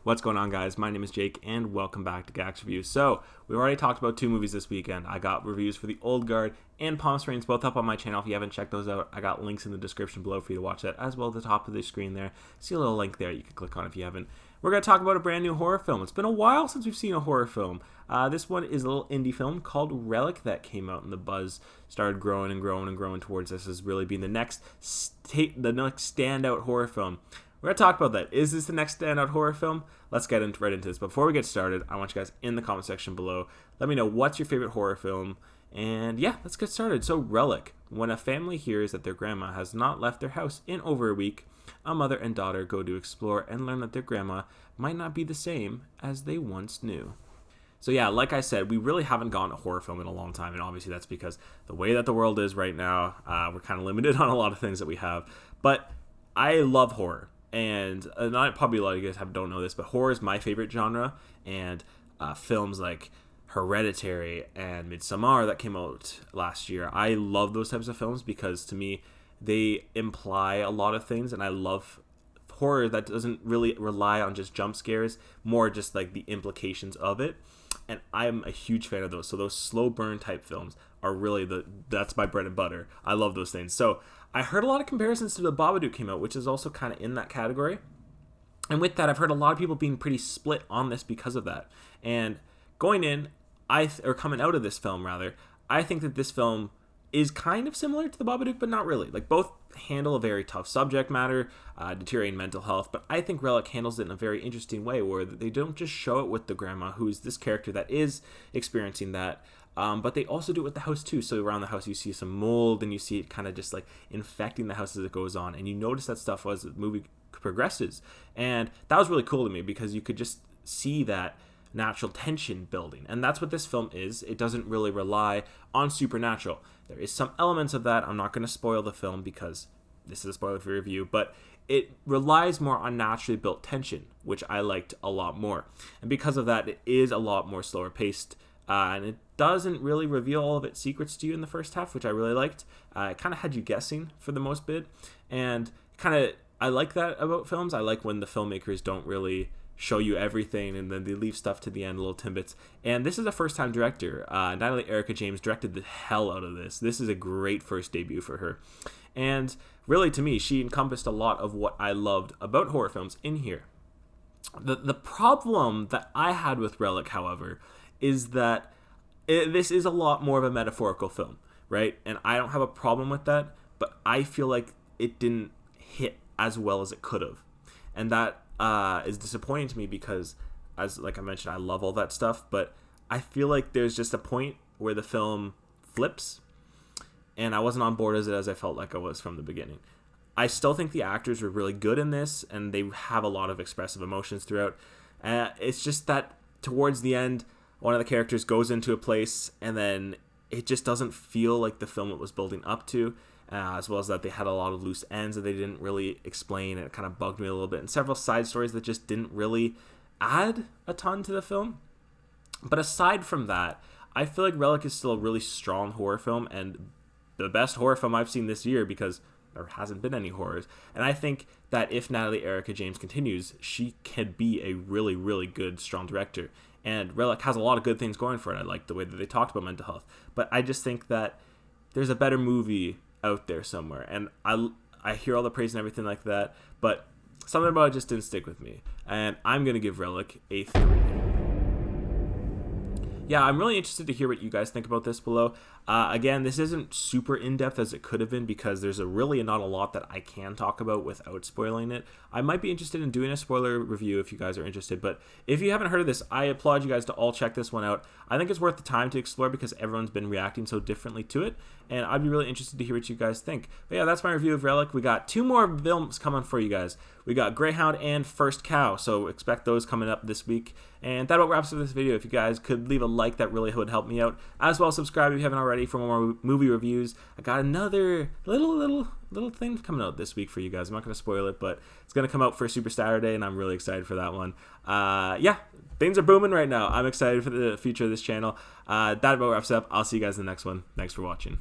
What's going on, guys? My name is Jake, and welcome back to Gax Reviews. So, we've already talked about two movies this weekend. I got reviews for The Old Guard and Palm Springs, both up on my channel. If you haven't checked those out, I got links in the description below for you to watch that, as well at the top of the screen there. See a little link there you can click on if you haven't. We're going to talk about a brand new horror film. It's been a while since we've seen a horror film. This one is a little indie film called Relic that came out, and the buzz started growing and growing and growing towards this as really being the next standout horror film. We're going to talk about that. Is this the next standout horror film? Let's get right into this. Before we get started, I want you guys in the comment section below. Let me know what's your favorite horror film. And yeah, let's get started. So Relic. When a family hears that their grandma has not left their house in over a week, a mother and daughter go to explore and learn that their grandma might not be the same as they once knew. So yeah, like I said, we really haven't gotten a horror film in a long time. And obviously that's because the way that the world is right now, we're kind of limited on a lot of things that we have. But I love horror. And not probably a lot of you guys don't know this, but horror is my favorite genre. And films like Hereditary and Midsommar that came out last year, I love those types of films because to me they imply a lot of things, and I love horror that doesn't really rely on just jump scares, more just like the implications of it. And I'm a huge fan of those. So those slow burn type films are really that's my bread and butter. I love those things. So I heard a lot of comparisons to The Babadook came out, which is also kind of in that category. And with that, I've heard a lot of people being pretty split on this because of that. And going in, or coming out of this film rather, I think that this film is kind of similar to The Babadook, but not really. Like, both handle a very tough subject matter, deteriorating mental health, but I think Relic handles it in a very interesting way where they don't just show it with the grandma, who's this character that is experiencing that, but they also do it with the house too. So around the house you see some mold, and you see it kind of just like infecting the house as it goes on, and you notice that stuff as the movie progresses. And that was really cool to me because you could just see that natural tension building, and that's what this film is. It doesn't really rely on supernatural. There is some elements of that. I'm not going to spoil the film because this is a spoiler-free review, but it relies more on naturally built tension, which I liked a lot more. And because of that, it is a lot more slower paced, and it doesn't really reveal all of its secrets to you in the first half, which I really liked. It kind of had you guessing for the most bit, and I like that about films. I like when the filmmakers don't really show you everything and then they leave stuff to the end, little tidbits. And this is a first-time director. Natalie Erica James directed the hell out of this. This is a great first debut for her. And really, to me, she encompassed a lot of what I loved about horror films in here. The problem that I had with Relic, however, is that this is a lot more of a metaphorical film, right? And I don't have a problem with that, but I feel like it didn't hit as well as it could have. And that is disappointing to me because, like I mentioned, I love all that stuff, but I feel like there's just a point where the film flips, and I wasn't on board as I felt like I was from the beginning. I still think the actors were really good in this, and they have a lot of expressive emotions throughout. It's just that towards the end, one of the characters goes into a place, and then it just doesn't feel like the film it was building up to. As well as that they had a lot of loose ends that they didn't really explain, and it kind of bugged me a little bit. And several side stories that just didn't really add a ton to the film. But aside from that, I feel like Relic is still a really strong horror film, and the best horror film I've seen this year because there hasn't been any horrors. And I think that if Natalie Erica James continues, she can be a really, really good, strong director. And Relic has a lot of good things going for it. I like the way that they talked about mental health. But I just think that there's a better movie out there somewhere, and I hear all the praise and everything like that, but something about it just didn't stick with me, and I'm gonna give Relic a 3. Yeah, I'm really interested to hear what you guys think about this below. Again, this isn't super in-depth as it could have been because there's really not a lot that I can talk about without spoiling it. I might be interested in doing a spoiler review if you guys are interested, but if you haven't heard of this, I applaud you guys to all check this one out. I think it's worth the time to explore because everyone's been reacting so differently to it, and I'd be really interested to hear what you guys think. But yeah, that's my review of Relic. We got 2 more films coming for you guys. We got Greyhound and First Cow, so expect those coming up this week. And that about wraps up this video. If you guys could leave a like, that really would help me out. As well, subscribe if you haven't already for more movie reviews. I got another little thing coming out this week for you guys. I'm not going to spoil it, but it's going to come out for Super Saturday, and I'm really excited for that one. Yeah, things are booming right now. I'm excited for the future of this channel. That about wraps up. I'll see you guys in the next one. Thanks for watching.